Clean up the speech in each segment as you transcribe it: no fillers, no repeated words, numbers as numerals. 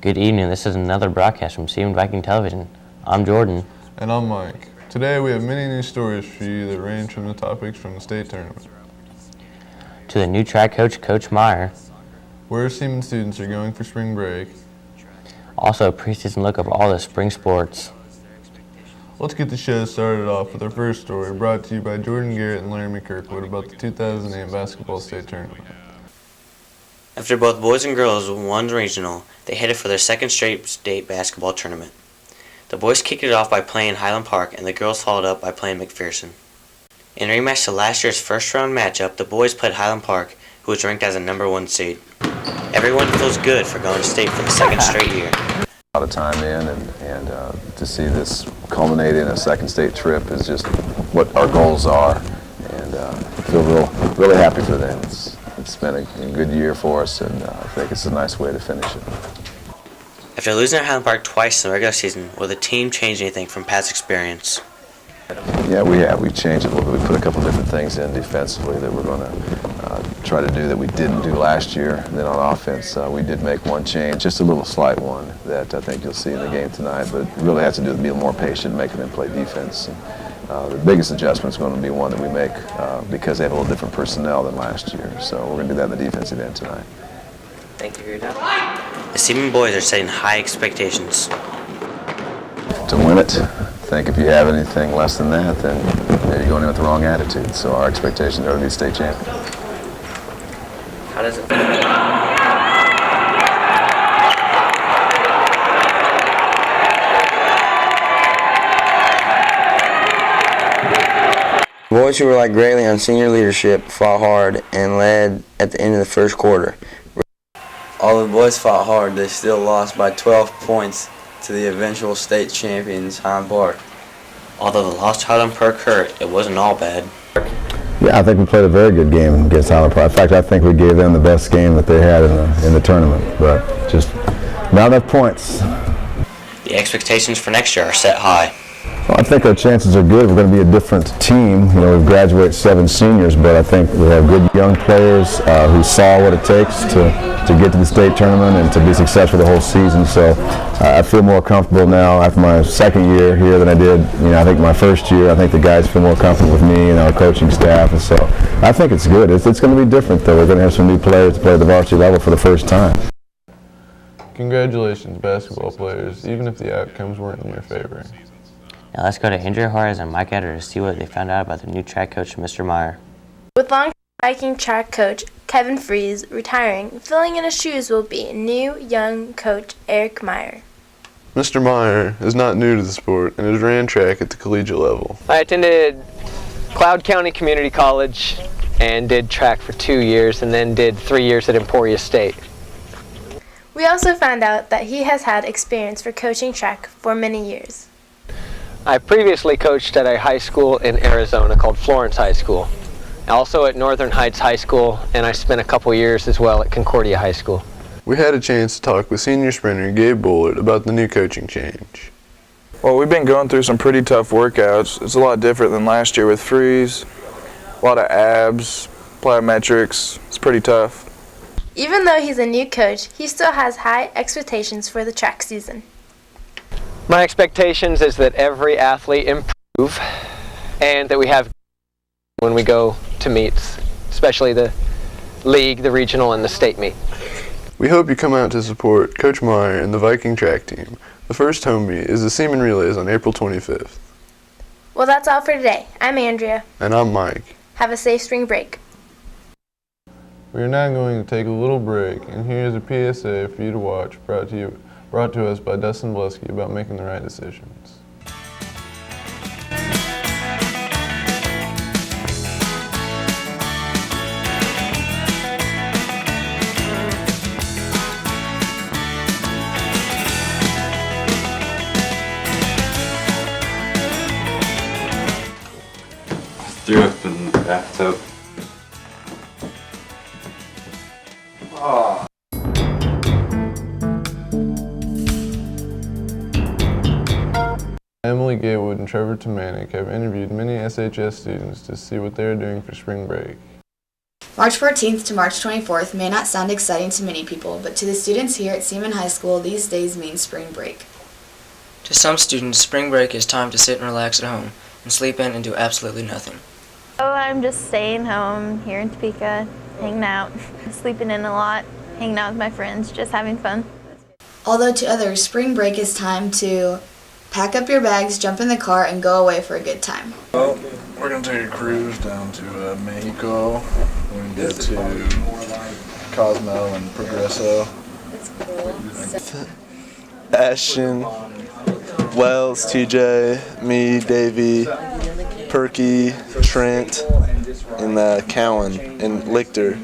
Good evening. This is another broadcast from Seaman Viking Television. I'm Jordan. And I'm Mike. Today we have many news stories for you that range from the topics from the state tournament To the new track coach, Coach Meyer. Where Seaman students are going for spring break. Also, a preseason look of all the spring sports. Let's get the show started off with our first story, brought to you by Jordan Garrett and Laramie Kirkwood about the 2008 basketball state tournament. After both boys and girls won the regional, they headed for their second straight state basketball tournament. The boys kicked it off by playing Highland Park, and the girls followed up by playing McPherson. In a rematch to last year's first-round matchup, the boys played Highland Park, who was ranked as a #1 seed. Everyone feels good for going to state for the second straight year. A lot of time in, and to see this culminate in a second state trip is just what our goals are, and I feel really happy for them. It's been a good year for us, and I think it's a nice way to finish it. After losing at Highland Park twice in the regular season, will the team change anything from past experience? Yeah, we have. We've changed it a little bit. We put a couple different things in defensively that we're going to try to do that we didn't do last year. And then on offense, we did make one change, just a little slight one that I think you'll see in the game tonight, but it really has to do with being more patient, making them play defense. And, the biggest adjustment is going to be one that we make because they have a little different personnel than last year. So we're going to do that in the defensive end tonight. Thank you for your time. The Seaman boys are setting high expectations. To win it, I think if you have anything less than that, then you're going in with the wrong attitude. So our expectations are to be state champion. How does it feel? The boys who relied greatly on senior leadership fought hard and led at the end of the first quarter. Although the boys fought hard, they still lost by 12 points to the eventual state champions, Highland Park. Although the loss to Highland Park hurt, it wasn't all bad. Yeah, I think we played a very good game against Highland Park. In fact, I think we gave them the best game that they had in the tournament, but just not enough points. The expectations for next year are set high. Well, I think our chances are good. We're going to be a different team. You know, we've graduated 7 seniors, but I think we have good young players who saw what it takes to get to the state tournament and to be successful the whole season. So I feel more comfortable now after my second year here than I did, I think my first year. I think the guys feel more comfortable with me and our coaching staff, and so I think it's good. It's going to be different, though. We're going to have some new players to play at the varsity level for the first time. Congratulations, basketball players, even if the outcomes weren't in your favor. Now let's go to Andrea Juarez and Mike Etter to see what they found out about the new track coach, Mr. Meyer. With long Viking track coach Kevin Fries retiring, filling in his shoes will be new young coach Eric Meyer. Mr. Meyer is not new to the sport and has ran track at the collegiate level. I attended Cloud County Community College and did track for 2 years and then did 3 years at Emporia State. We also found out that he has had experience for coaching track for many years. I previously coached at a high school in Arizona called Florence High School, also at Northern Heights High School, and I spent a couple years as well at Concordia High School. We had a chance to talk with senior sprinter Gabe Bullard about the new coaching change. Well, we've been going through some pretty tough workouts. It's a lot different than last year with freeze, a lot of abs, plyometrics. It's pretty tough. Even though he's a new coach, he still has high expectations for the track season. My expectations is that every athlete improve and that we have when we go to meets, especially the league, the regional, and the state meet. We hope you come out to support Coach Meyer and the Viking track team. The first home meet is the Seaman Relays on April 25th. Well, that's all for today. I'm Andrea. And I'm Mike. Have a safe spring break. We are now going to take a little break, and here's a PSA for you to watch, brought to us by Dustin Blesky about making the right decisions. Threw up in the bathtub. Oh. Emily Gatewood and Trevor Tomanik have interviewed many SHS students to see what they are doing for spring break. March 14th to March 24th may not sound exciting to many people, but to the students here at Seaman High School, these days mean spring break. To some students, spring break is time to sit and relax at home and sleep in and do absolutely nothing. Oh, I'm just staying home here in Topeka, hanging out, sleeping in a lot, hanging out with my friends, just having fun. Although to others, spring break is time to pack up your bags, jump in the car, and go away for a good time. Well, we're going to take a cruise down to Mexico. We're going to go to Cosmo and Progreso. That's cool. Ashton, Wells, TJ, me, Davey, Perky, Trent, and Cowan, and Lichter.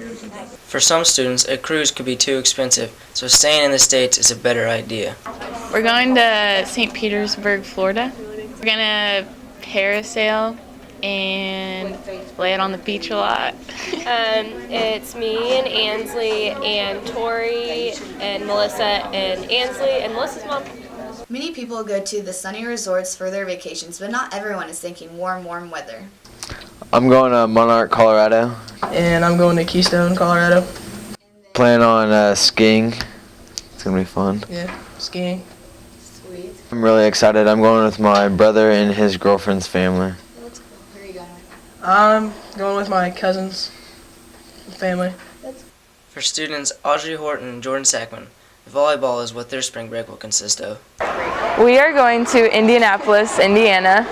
For some students, a cruise could be too expensive, so staying in the States is a better idea. We're going to St. Petersburg, Florida. We're going to parasail and lay it on the beach a lot. It's me and Ansley and Tori and Melissa and Ansley and Melissa's mom. Many people go to the sunny resorts for their vacations, but not everyone is thinking warm weather. I'm going to Monarch, Colorado. And I'm going to Keystone, Colorado. Plan on skiing. It's going to be fun. Yeah, skiing. Sweet. I'm really excited. I'm going with my brother and his girlfriend's family. That's cool. Where are you going with? I'm going with my cousin's family. For students Audrey Horton and Jordan Sackman, volleyball is what their spring break will consist of. We are going to Indianapolis, Indiana.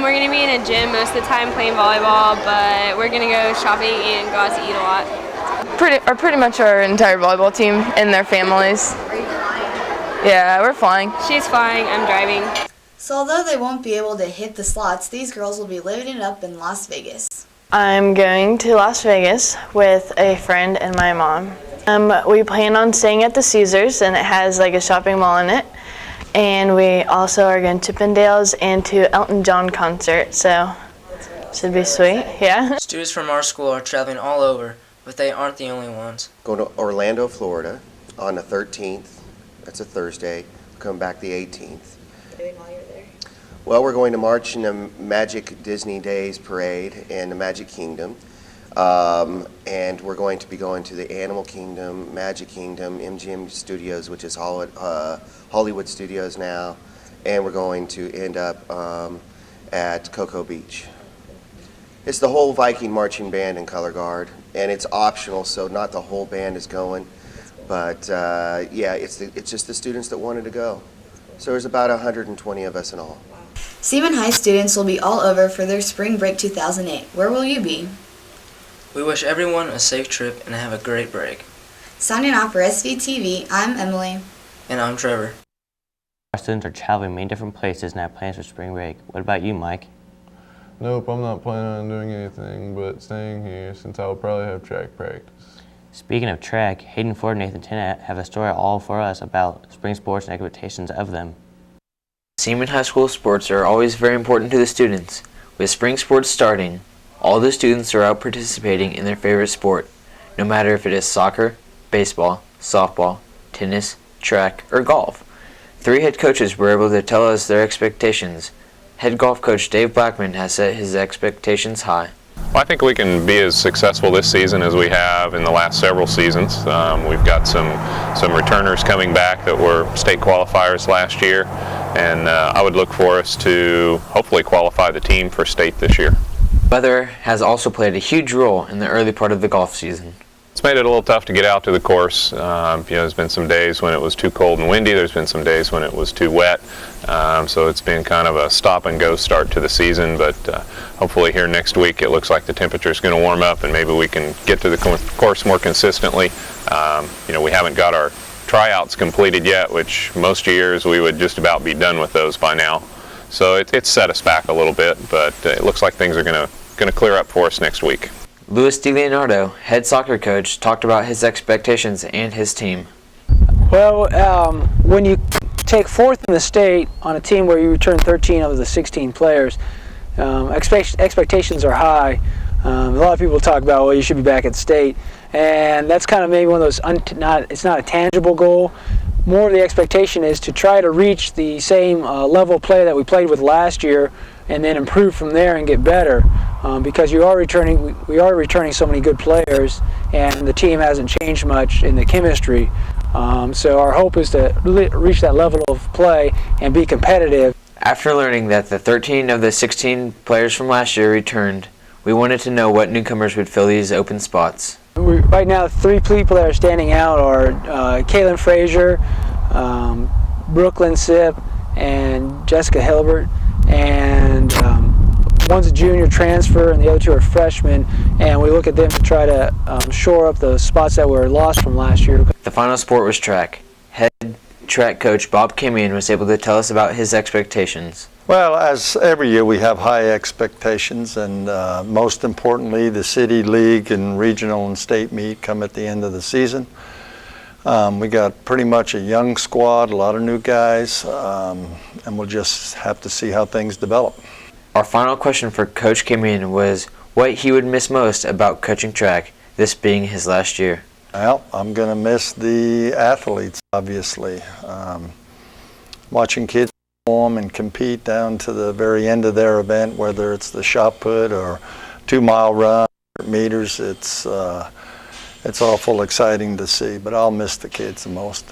We're going to be in a gym most of the time playing volleyball, but we're going to go shopping and go out to eat a lot. Pretty much our entire volleyball team and their families. Are you flying? Yeah, we're flying. She's flying, I'm driving. So although they won't be able to hit the slots, these girls will be living it up in Las Vegas. I'm going to Las Vegas with a friend and my mom. We plan on staying at the Caesars, and it has like a shopping mall in it. And we also are going to Chippendales and to Elton John concert, so should be sweet, yeah. Students from our school are traveling all over, but they aren't the only ones. Going to Orlando, Florida on the 13th. That's a Thursday. Come back the 18th. Doing while you're there? Well, we're going to march in the Magic Disney Days Parade and the Magic Kingdom. And we're going to be going to the Animal Kingdom, Magic Kingdom, MGM Studios, which is Hollywood Studios now, and we're going to end up at Cocoa Beach. It's the whole Viking marching band and color guard, and it's optional, so not the whole band is going, but yeah, it's just the students that wanted to go. So there's about 120 of us in all. Seaman High students will be all over for their Spring Break 2008. Where will you be? We wish everyone a safe trip and have a great break. Signing off for SVTV, I'm Emily. And I'm Trevor. Our students are traveling many different places and have plans for spring break. What about you, Mike? Nope, I'm not planning on doing anything but staying here since I will probably have track practice. Speaking of track, Hayden Ford and Nathan Tennant have a story all for us about spring sports and expectations of them. Seaman High School sports are always very important to the students. With spring sports starting, all the students are out participating in their favorite sport, no matter if it is soccer, baseball, softball, tennis, track, or golf. 3 head coaches were able to tell us their expectations. Head golf coach Dave Blackman has set his expectations high. Well, I think we can be as successful this season as we have in the last several seasons. We've got some returners coming back that were state qualifiers last year, and I would look for us to hopefully qualify the team for state this year. Weather has also played a huge role in the early part of the golf season. It's made it a little tough to get out to the course. There's been some days when it was too cold and windy. There's been some days when it was too wet. So it's been kind of a stop and go start to the season, but hopefully here next week it looks like the temperature is going to warm up and maybe we can get to the course more consistently. We haven't got our tryouts completed yet, which most years we would just about be done with those by now. So it's set us back a little bit, but it looks like things are going to clear up for us next week. Luis DeLeonardo, head soccer coach, talked about his expectations and his team. Well, when you take 4th in the state on a team where you return 13 of the 16 players, expectations are high. A lot of people talk about, well, you should be back at state, and that's kind of maybe one of those, it's not a tangible goal. More of the expectation is to try to reach the same level of play that we played with last year and then improve from there and get better. Because we are returning so many good players, and the team hasn't changed much in the chemistry. So our hope is to reach that level of play and be competitive. After learning that the 13 of the 16 players from last year returned, we wanted to know what newcomers would fill these open spots. Right now, 3 people that are standing out are Kaylin Frazier, Brooklyn Sipp, and Jessica Hilbert. And one's a junior transfer, and the other 2 are freshmen. And we look at them to try to shore up the spots that were lost from last year. The final sport was track. Head track coach Bob Kimian was able to tell us about his expectations. Well, as every year we have high expectations, and most importantly the city, league, and regional and state meet come at the end of the season. We got pretty much a young squad, a lot of new guys, and we'll just have to see how things develop. Our final question for Coach Kimian was what he would miss most about coaching track, this being his last year. Well, I'm going to miss the athletes, obviously. Watching kids perform and compete down to the very end of their event, whether it's the shot put or 2-mile run, meters, it's awful exciting to see, but I'll miss the kids the most.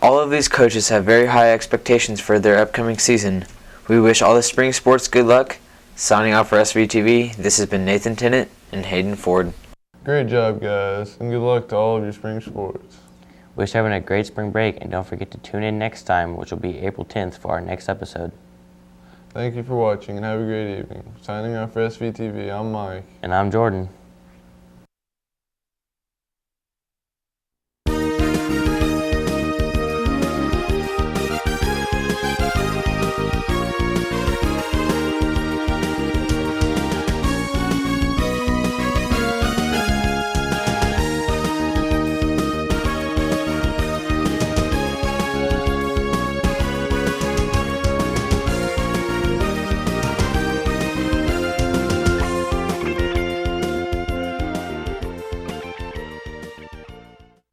All of these coaches have very high expectations for their upcoming season. We wish all the spring sports good luck. Signing off for SVTV, this has been Nathan Tennant and Hayden Ford. Great job, guys, and good luck to all of your spring sports. Wish everyone a great spring break, and don't forget to tune in next time, which will be April 10th for our next episode. Thank you for watching, and have a great evening. Signing off for SVTV, I'm Mike. And I'm Jordan.